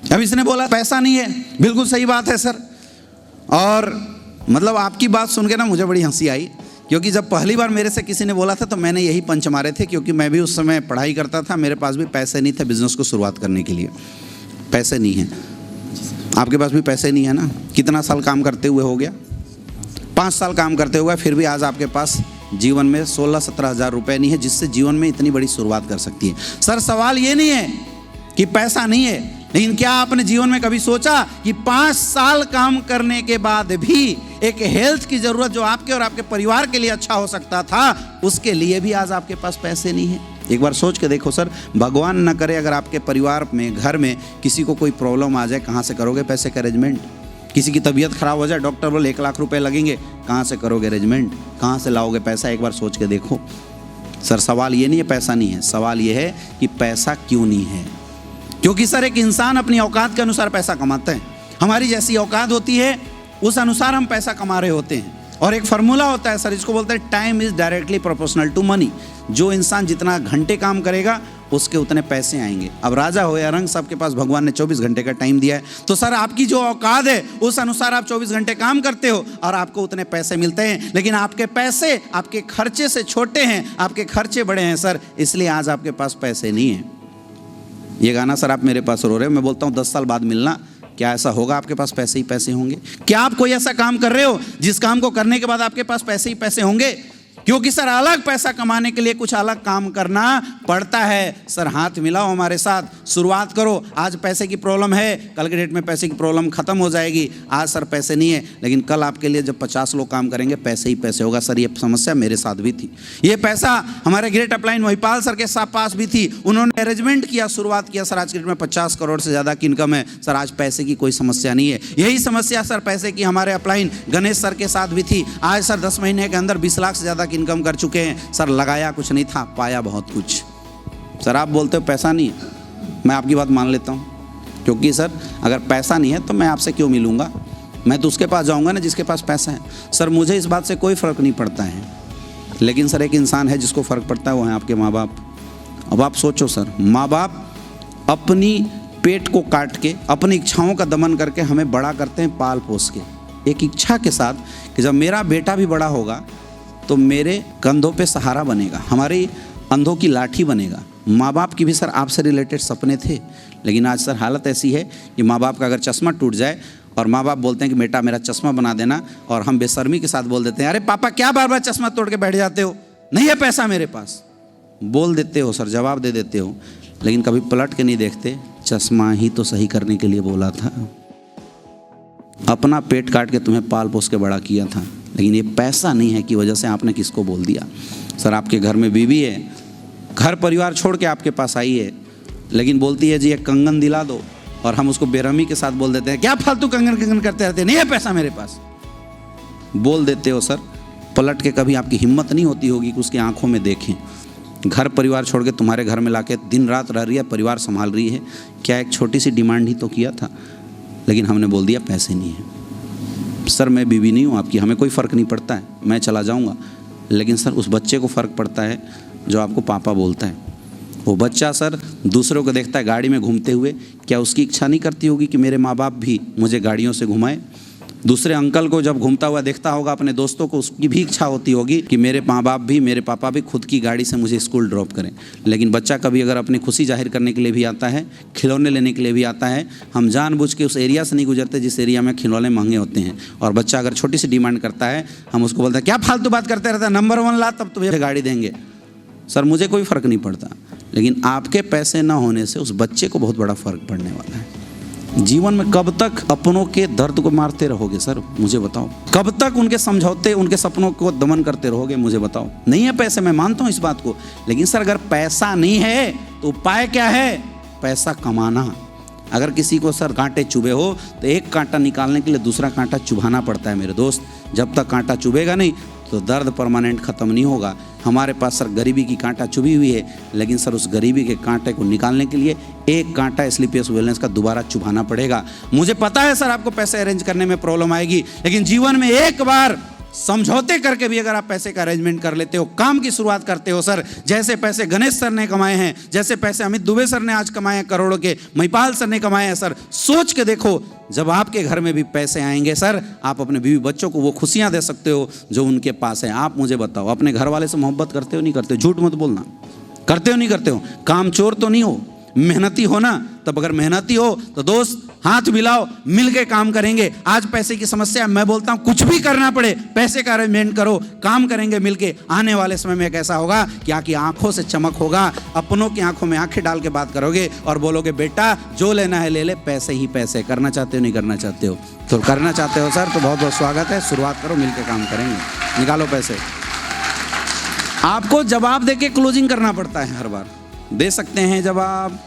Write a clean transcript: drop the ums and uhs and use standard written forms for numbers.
अब इसने बोला पैसा नहीं है, बिल्कुल सही बात है सर। और मतलब आपकी बात सुन के ना मुझे बड़ी हंसी आई, क्योंकि जब पहली बार मेरे से किसी ने बोला था तो मैंने यही पंच मारे थे, क्योंकि मैं भी उस समय पढ़ाई करता था, मेरे पास भी पैसे नहीं थे बिज़नेस को शुरुआत करने के लिए। पैसे नहीं है, आपके पास भी पैसे नहीं है ना। कितना साल काम करते हुए हो गया? 5 साल काम करते हुए, फिर भी आज आपके पास जीवन में 16-17 हज़ार रुपये नहीं है जिससे जीवन में इतनी बड़ी शुरुआत कर सकती है। सर सवाल ये नहीं है कि पैसा नहीं है, लेकिन क्या आपने जीवन में कभी सोचा कि 5 साल काम करने के बाद भी एक हेल्थ की जरूरत जो आपके और आपके परिवार के लिए अच्छा हो सकता था, उसके लिए भी आज आपके पास पैसे नहीं है? एक बार सोच के देखो सर, भगवान न करे अगर आपके परिवार में, घर में किसी को कोई प्रॉब्लम आ जाए, कहाँ से करोगे पैसे का अरेंजमेंट? किसी की तबीयत खराब हो जाए, डॉक्टर बोले 1 लाख रुपए लगेंगे, कहाँ से करोगे अरेंजमेंट? कहाँ से लाओगे पैसा? एक बार सोच के देखो सर। सवाल ये नहीं है पैसा नहीं है, सवाल ये है कि पैसा क्यों नहीं है। क्योंकि सर एक इंसान अपनी औकात के अनुसार पैसा कमाते हैं। हमारी जैसी औकात होती है उस अनुसार हम पैसा कमा रहे होते हैं। और एक फार्मूला होता है सर, इसको बोलते हैं time is directly proportional to money. जो इंसान जितना घंटे काम करेगा उसके उतने पैसे आएंगे। अब राजा हो या रंग, सबके पास भगवान ने 24 घंटे का टाइम दिया है, तो सर आपकी जो औकात है उस अनुसार आप 24 घंटे काम करते हो और आपको उतने पैसे मिलते हैं। लेकिन आपके पैसे आपके खर्चे से छोटे हैं, आपके खर्चे बड़े हैं सर, इसलिए आज आपके पास पैसे नहीं है। ये गाना सर आप मेरे पास रो रहे हो, मैं बोलता हूँ 10 साल बाद मिलना, क्या ऐसा होगा? आपके पास पैसे ही पैसे होंगे? क्या आप कोई ऐसा काम कर रहे हो जिस काम को करने के बाद आपके पास पैसे ही पैसे होंगे? क्योंकि सर अलग पैसा कमाने के लिए कुछ अलग काम करना पड़ता है। सर हाथ मिलाओ हमारे साथ, शुरुआत करो। आज पैसे की प्रॉब्लम है, कल के डेट में पैसे की प्रॉब्लम खत्म हो जाएगी। आज सर पैसे नहीं है, लेकिन कल आपके लिए जब 50 लोग काम करेंगे पैसे ही पैसे होगा। सर ये समस्या मेरे साथ भी थी, ये पैसा हमारे ग्रेट अपलाइन महिपाल सर के पास भी थी। उन्होंने अरेंजमेंट किया, शुरुआत किया। सर आज के डेट में 50 करोड़ से ज़्यादा की इनकम है। सर आज पैसे की कोई समस्या नहीं है। यही समस्या सर पैसे की हमारे अपलाइन गणेश सर के साथ भी थी। आज सर 10 महीने के अंदर 20 लाख से ज़्यादा की इनकम कर चुके हैं। सर लगाया कुछ नहीं था, पाया बहुत कुछ। सर आप बोलते हो पैसा नहीं है, मैं आपकी बात मान लेता हूँ, क्योंकि सर अगर पैसा नहीं है तो मैं आपसे क्यों मिलूँगा? मैं तो उसके पास जाऊँगा ना जिसके पास पैसा है। सर मुझे इस बात से कोई फ़र्क नहीं पड़ता है, लेकिन सर एक इंसान है जिसको फ़र्क पड़ता है, वो है आपके माँ बाप। अब आप सोचो सर, माँ बाप अपनी पेट को काट के, अपनी इच्छाओं का दमन करके हमें बड़ा करते हैं, पाल पोस के, एक इच्छा के साथ कि जब मेरा बेटा भी बड़ा होगा तो मेरे कंधों पे सहारा बनेगा, हमारी अंधों की लाठी बनेगा। माँ बाप की भी सर आपसे रिलेटेड सपने थे, लेकिन आज सर हालत ऐसी है कि माँ बाप का अगर चश्मा टूट जाए और माँ बाप बोलते हैं कि बेटा मेरा चश्मा बना देना, और हम बेशर्मी के साथ बोल देते हैं अरे पापा क्या बार बार चश्मा तोड़ के बैठ जाते हो, नहीं है पैसा मेरे पास। बोल देते हो सर, जवाब दे देते हो, लेकिन कभी पलट के नहीं देखते, चश्मा ही तो सही करने के लिए बोला था, अपना पेट काट के तुम्हें पाल पोस के बड़ा किया था, लेकिन ये पैसा नहीं है की वजह से आपने किसको बोल दिया। सर आपके घर में बीवी है, घर परिवार छोड़ के आपके पास आई है, लेकिन बोलती है जी एक कंगन दिला दो, और हम उसको बेरहमी के साथ बोल देते हैं क्या फालतू कंगन करते रहते, नहीं है पैसा मेरे पास, बोल देते हो। सर पलट के कभी आपकी हिम्मत नहीं होती होगी कि उसकी आंखों में देखें। घर परिवार छोड़ के तुम्हारे घर में लाके दिन रात रह रही है, परिवार संभाल रही है, क्या एक छोटी सी डिमांड ही तो किया था, लेकिन हमने बोल दिया पैसे नहीं है। सर मैं बीवी नहीं हूँ आपकी, हमें कोई फ़र्क नहीं पड़ता है, मैं चला जाऊँगा, लेकिन सर उस बच्चे को फ़र्क पड़ता है जो आपको पापा बोलता है। वो बच्चा सर दूसरों को देखता है गाड़ी में घूमते हुए, क्या उसकी इच्छा नहीं करती होगी कि मेरे माँ बाप भी मुझे गाड़ियों से घुमाएं? दूसरे अंकल को जब घूमता हुआ देखता होगा अपने दोस्तों को, उसकी भी इच्छा होती होगी कि मेरे माँ बाप भी, मेरे पापा भी खुद की गाड़ी से मुझे स्कूल ड्रॉप करें। लेकिन बच्चा कभी अगर अपनी खुशी जाहिर करने के लिए भी आता है, खिलौने लेने के लिए भी आता है, हम जानबूझ के उस एरिया से नहीं गुजरते जिस एरिया में खिलौने महंगे होते हैं, और बच्चा अगर छोटी सी डिमांड करता है, हम उसको बोलते हैं क्या फालतू बात करते रहता है, नंबर 1 ला तब तुम्हें गाड़ी देंगे। सर मुझे कोई फ़र्क नहीं पड़ता, लेकिन आपके पैसे ना होने से उस बच्चे को बहुत बड़ा फ़र्क पड़ने वाला है। जीवन में कब तक अपनों के दर्द को मारते रहोगे सर, मुझे बताओ? कब तक उनके समझौते, उनके सपनों को दमन करते रहोगे, मुझे बताओ? नहीं है पैसे, मैं मानता हूँ इस बात को, लेकिन सर अगर पैसा नहीं है तो उपाय क्या है? पैसा कमाना। अगर किसी को सर कांटे चुभे हो तो एक कांटा निकालने के लिए दूसरा कांटा चुभाना पड़ता है मेरे दोस्त। जब तक कांटा चुभेगा नहीं तो दर्द परमानेंट ख़त्म नहीं होगा। हमारे पास सर गरीबी की कांटा चुभी हुई है, लेकिन सर उस गरीबी के कांटे को निकालने के लिए एक कांटा स्लीपियस वेलनेस का दोबारा चुभाना पड़ेगा। मुझे पता है सर आपको पैसे अरेंज करने में प्रॉब्लम आएगी, लेकिन जीवन में एक बार समझौते करके भी अगर आप पैसे का अरेंजमेंट कर लेते हो, काम की शुरुआत करते हो सर, जैसे पैसे गणेश सर ने कमाए हैं, जैसे पैसे अमित दुबे सर ने आज कमाए हैं करोड़ों के, महिपाल सर ने कमाए हैं सर, सोच के देखो जब आपके घर में भी पैसे आएंगे सर, आप अपने बीवी बच्चों को वो खुशियां दे सकते हो जो उनके पास है। आप मुझे बताओ, अपने घर वाले से मोहब्बत करते हो नहीं करते हो? झूठ मत बोलना, करते हो नहीं करते हो? काम चोर तो नहीं हो, मेहनती हो ना? तब अगर मेहनती हो तो दोस्त हाथ मिलाओ, मिलके काम करेंगे। आज पैसे की समस्या है, मैं बोलता हूं कुछ भी करना पड़े पैसे का अरेंजमेंट करो, काम करेंगे मिलके। आने वाले समय में कैसा होगा कि आपकी आंखों से चमक होगा, अपनों की आंखों में आंखें डाल के बात करोगे और बोलोगे बेटा जो लेना है ले ले, पैसे ही पैसे। करना चाहते हो नहीं करना चाहते हो? तो करना चाहते हो सर तो बहुत बहुत स्वागत है, शुरुआत करो, मिलके काम करेंगे, निकालो पैसे। आपको जवाब देके क्लोजिंग करना पड़ता है, हर बार दे सकते हैं जवाब,